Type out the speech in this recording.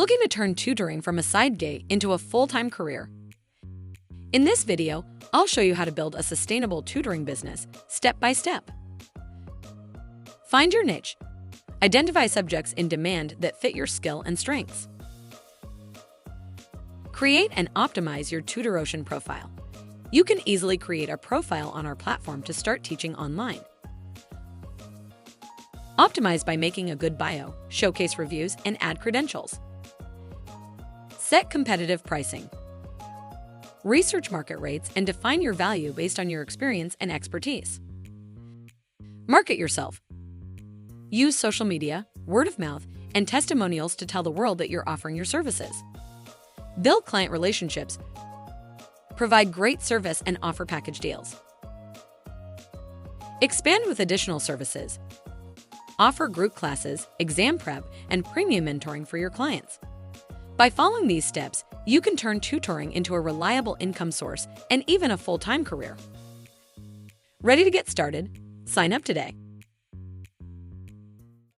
Looking to turn tutoring from a side gig into a full-time career? In this video, I'll show you how to build a sustainable tutoring business step by step. Find your niche. Identify subjects in demand that fit your skill and strengths. Create and optimize your TutorOcean profile. You can easily create a profile on our platform to start teaching online. Optimize by making a good bio, showcase reviews, and add credentials. Set competitive pricing. Research market rates and define your value based on your experience and expertise. Market yourself. Use social media, word of mouth, and testimonials to tell the world that you're offering your services. Build client relationships. Provide great service and offer package deals. Expand with additional services. Offer group classes, exam prep, and premium mentoring for your clients. By following these steps, you can turn tutoring into a reliable income source and even a full-time career. Ready to get started? Sign up today.